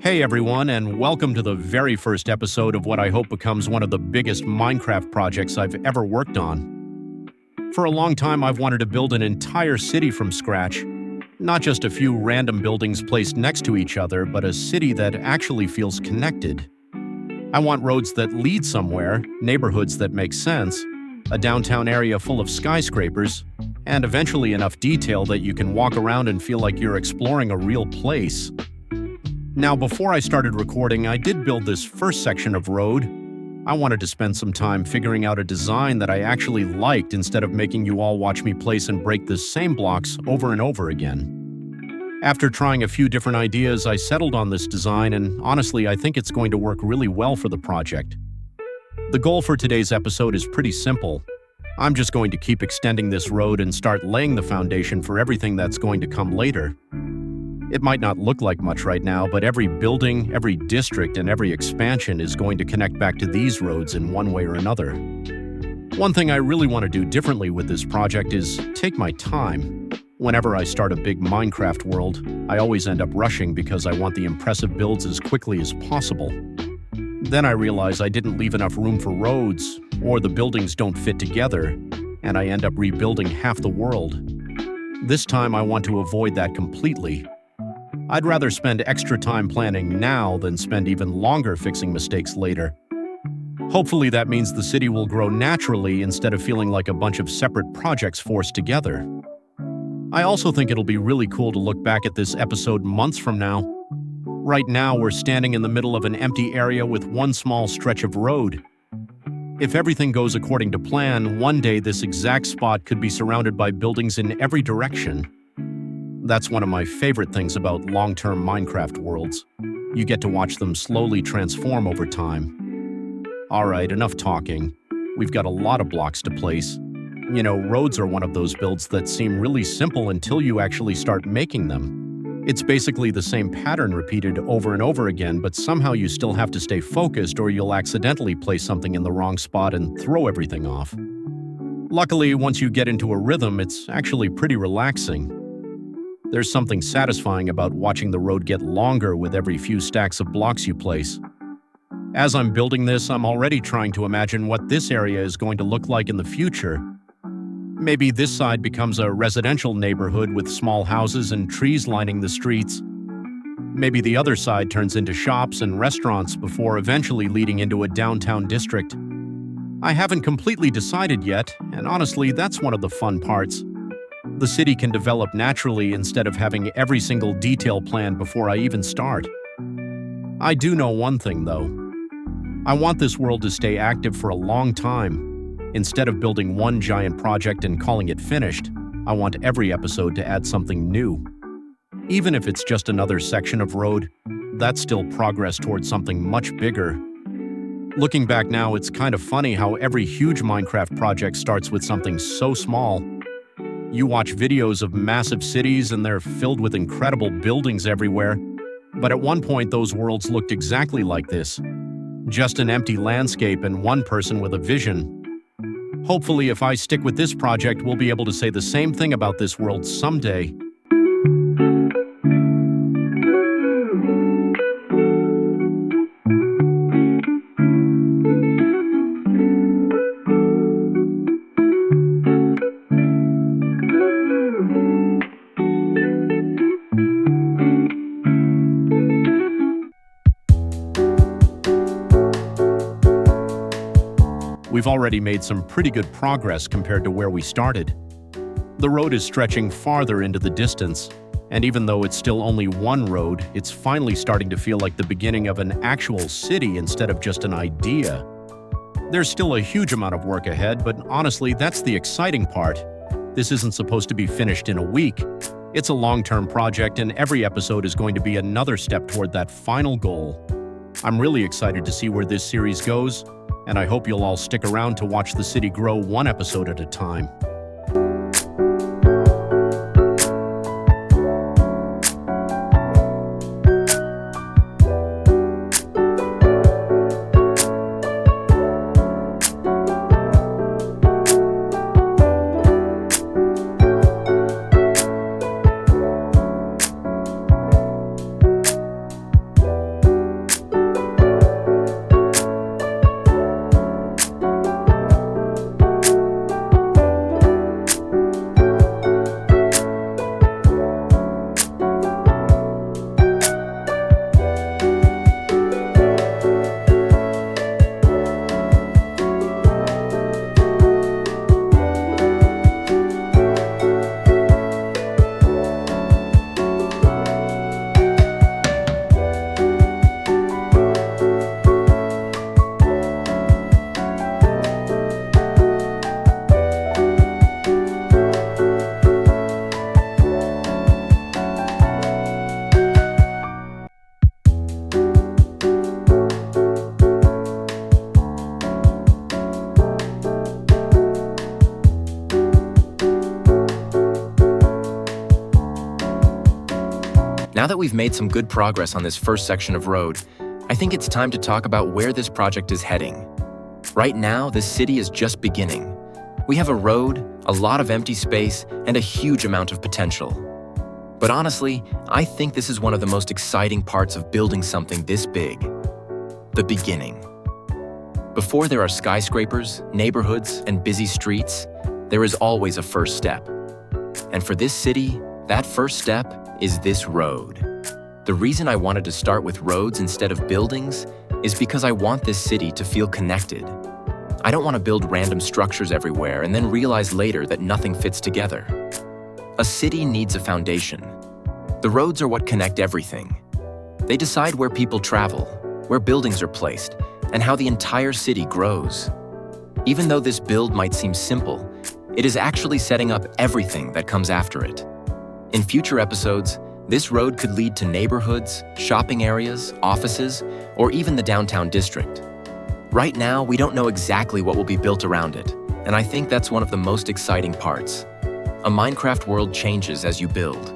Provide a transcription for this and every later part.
Hey everyone, and welcome to the very first episode of what I hope becomes one of the biggest Minecraft projects I've ever worked on. For a long time, I've wanted to build an entire city from scratch. Not just a few random buildings placed next to each other, but a city that actually feels connected. I want roads that lead somewhere, neighborhoods that make sense, a downtown area full of skyscrapers, and eventually enough detail that you can walk around and feel like you're exploring a real place. Now, before I started recording, I did build this first section of road. I wanted to spend some time figuring out a design that I actually liked instead of making you all watch me place and break the same blocks over and over again. After trying a few different ideas, I settled on this design, and honestly, I think it's going to work really well for the project. The goal for today's episode is pretty simple. I'm just going to keep extending this road and start laying the foundation for everything that's going to come later. It might not look like much right now, but every building, every district, and every expansion is going to connect back to these roads in one way or another. One thing I really want to do differently with this project is take my time. Whenever I start a big Minecraft world, I always end up rushing because I want the impressive builds as quickly as possible. Then I realize I didn't leave enough room for roads, or the buildings don't fit together, and I end up rebuilding half the world. This time I want to avoid that completely. I'd rather spend extra time planning now than spend even longer fixing mistakes later. Hopefully that means the city will grow naturally instead of feeling like a bunch of separate projects forced together. I also think it'll be really cool to look back at this episode months from now. Right now, we're standing in the middle of an empty area with one small stretch of road. If everything goes according to plan, one day this exact spot could be surrounded by buildings in every direction. That's one of my favorite things about long-term Minecraft worlds. You get to watch them slowly transform over time. Alright, enough talking. We've got a lot of blocks to place. You know, roads are one of those builds that seem really simple until you actually start making them. It's basically the same pattern repeated over and over again, but somehow you still have to stay focused or you'll accidentally place something in the wrong spot and throw everything off. Luckily, once you get into a rhythm, it's actually pretty relaxing. There's something satisfying about watching the road get longer with every few stacks of blocks you place. As I'm building this, I'm already trying to imagine what this area is going to look like in the future. Maybe this side becomes a residential neighborhood with small houses and trees lining the streets. Maybe the other side turns into shops and restaurants before eventually leading into a downtown district. I haven't completely decided yet, and honestly, that's one of the fun parts. The city can develop naturally instead of having every single detail planned before I even start. I do know one thing, though. I want this world to stay active for a long time. Instead of building one giant project and calling it finished, I want every episode to add something new. Even if it's just another section of road, that's still progress towards something much bigger. Looking back now, it's kind of funny how every huge Minecraft project starts with something so small. You watch videos of massive cities and they're filled with incredible buildings everywhere. But at one point, those worlds looked exactly like this. Just an empty landscape and one person with a vision. Hopefully, if I stick with this project, we'll be able to say the same thing about this world someday. We've already made some pretty good progress compared to where we started. The road is stretching farther into the distance, and even though it's still only one road, it's finally starting to feel like the beginning of an actual city instead of just an idea. There's still a huge amount of work ahead, but honestly, that's the exciting part. This isn't supposed to be finished in a week. It's a long-term project, and every episode is going to be another step toward that final goal. I'm really excited to see where this series goes, and I hope you'll all stick around to watch the city grow one episode at a time. Now that we've made some good progress on this first section of road, I think it's time to talk about where this project is heading. Right now, this city is just beginning. We have a road, a lot of empty space, and a huge amount of potential. But honestly, I think this is one of the most exciting parts of building something this big. The beginning. Before there are skyscrapers, neighborhoods, and busy streets, there is always a first step. And for this city, that first step is this road. The reason I wanted to start with roads instead of buildings is because I want this city to feel connected. I don't want to build random structures everywhere and then realize later that nothing fits together. A city needs a foundation. The roads are what connect everything. They decide where people travel, where buildings are placed, and how the entire city grows. Even though this build might seem simple, it is actually setting up everything that comes after it. In future episodes, this road could lead to neighborhoods, shopping areas, offices, or even the downtown district. Right now, we don't know exactly what will be built around it, and I think that's one of the most exciting parts. A Minecraft world changes as you build.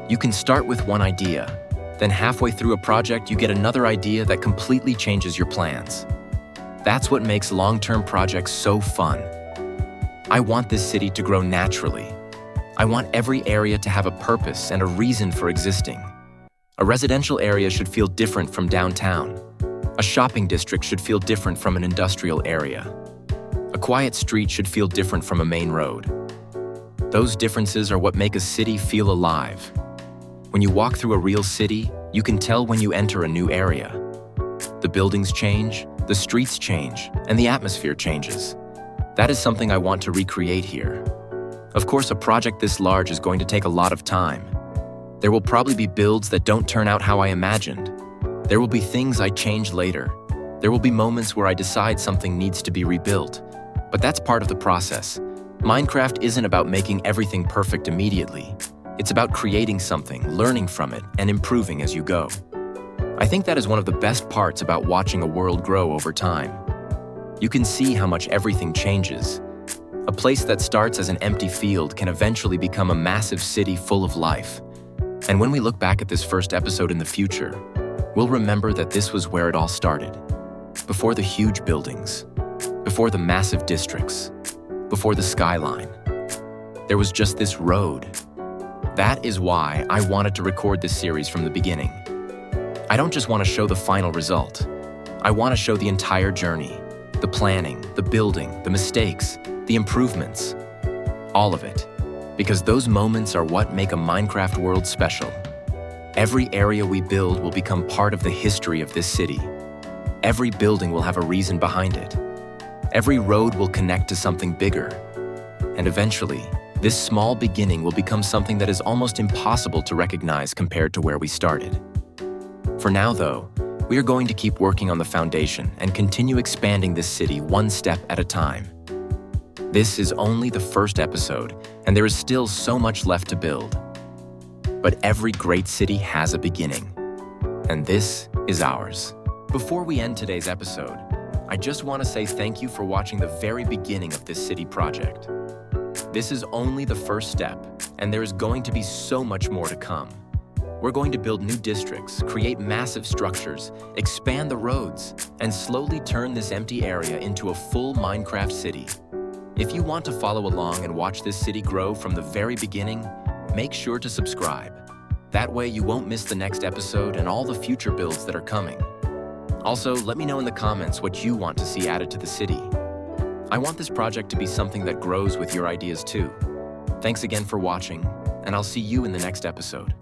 You can start with one idea, then halfway through a project, you get another idea that completely changes your plans. That's what makes long-term projects so fun. I want this city to grow naturally. I want every area to have a purpose and a reason for existing. A residential area should feel different from downtown. A shopping district should feel different from an industrial area. A quiet street should feel different from a main road. Those differences are what make a city feel alive. When you walk through a real city, you can tell when you enter a new area. The buildings change, the streets change, and the atmosphere changes. That is something I want to recreate here. Of course, a project this large is going to take a lot of time. There will probably be builds that don't turn out how I imagined. There will be things I change later. There will be moments where I decide something needs to be rebuilt. But that's part of the process. Minecraft isn't about making everything perfect immediately. It's about creating something, learning from it, and improving as you go. I think that is one of the best parts about watching a world grow over time. You can see how much everything changes. A place that starts as an empty field can eventually become a massive city full of life. And when we look back at this first episode in the future, we'll remember that this was where it all started. Before the huge buildings, before the massive districts, before the skyline. There was just this road. That is why I wanted to record this series from the beginning. I don't just want to show the final result. I want to show the entire journey, the planning, the building, the mistakes, the improvements, all of it. Because those moments are what make a Minecraft world special. Every area we build will become part of the history of this city. Every building will have a reason behind it. Every road will connect to something bigger. And eventually, this small beginning will become something that is almost impossible to recognize compared to where we started. For now, though, we are going to keep working on the foundation and continue expanding this city one step at a time. This is only the first episode, and there is still so much left to build. But every great city has a beginning, and this is ours. Before we end today's episode, I just want to say thank you for watching the very beginning of this city project. This is only the first step, and there is going to be so much more to come. We're going to build new districts, create massive structures, expand the roads, and slowly turn this empty area into a full Minecraft city. If you want to follow along and watch this city grow from the very beginning, make sure to subscribe. That way you won't miss the next episode and all the future builds that are coming. Also, let me know in the comments what you want to see added to the city. I want this project to be something that grows with your ideas too. Thanks again for watching, and I'll see you in the next episode.